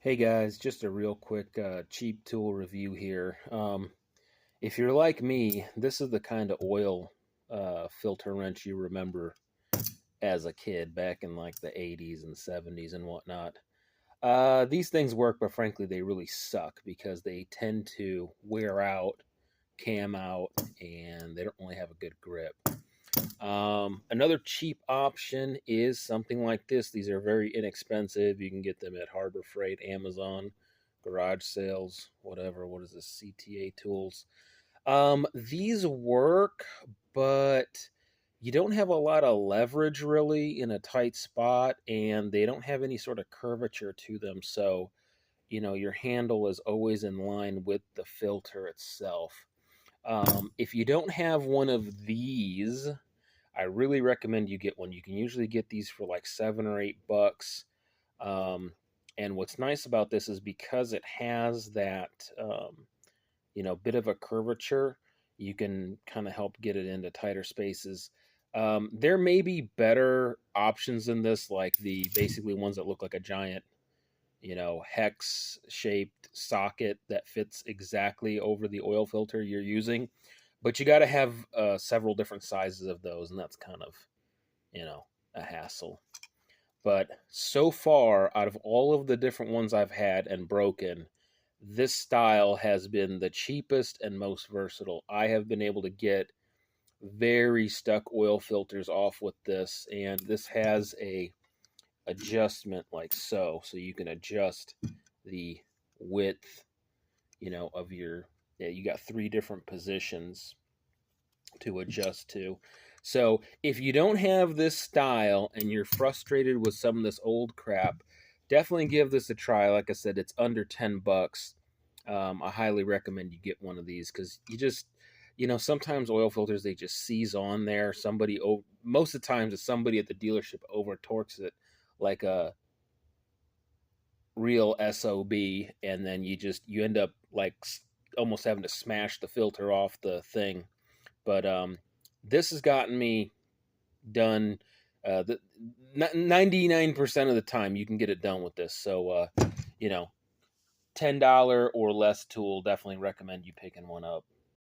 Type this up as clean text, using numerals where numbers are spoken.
Hey guys, just a real quick cheap tool review here. If you're like me, this is the kind of oil filter wrench you remember as a kid back in like the 80s and 70s and whatnot. These things work, but frankly, they really suck because they tend to wear out, cam out, and they don't really have a good grip. Another cheap option is something like this. These are very inexpensive. You can get them at Harbor Freight, Amazon, garage sales, whatever. What is this? CTA tools. These work, but you don't have a lot of leverage really in a tight spot, and they don't have any sort of curvature to them. So, your handle is always in line with the filter itself. If you don't have one of these, I really recommend you get one. You can usually get these for like $7 or $8. Um, and what's nice about this is because it has that, bit of a curvature, you can kind of help get it into tighter spaces. There may be better options than this, like the basically ones that look like a giant, hex shaped socket that fits exactly over the oil filter you're using. But you got to have several different sizes of those, and that's kind of, a hassle. But so far, out of all of the different ones I've had and broken, this style has been the cheapest and most versatile. I have been able to get very stuck oil filters off with this, and this has a adjustment like so, so you can adjust the width, of your. Yeah, you got three different positions to adjust to. So if you don't have this style and you're frustrated with some of this old crap, definitely give this a try. Like I said, it's under $10. I highly recommend you get one of these because sometimes oil filters they just seize on there. Most of the times it's somebody at the dealership over torques it like a real sob, and then you end up like almost having to smash the filter off the thing. But this has gotten me done. 99% of the time, you can get it done with this. So, you know, $10 or less tool, definitely recommend you picking one up.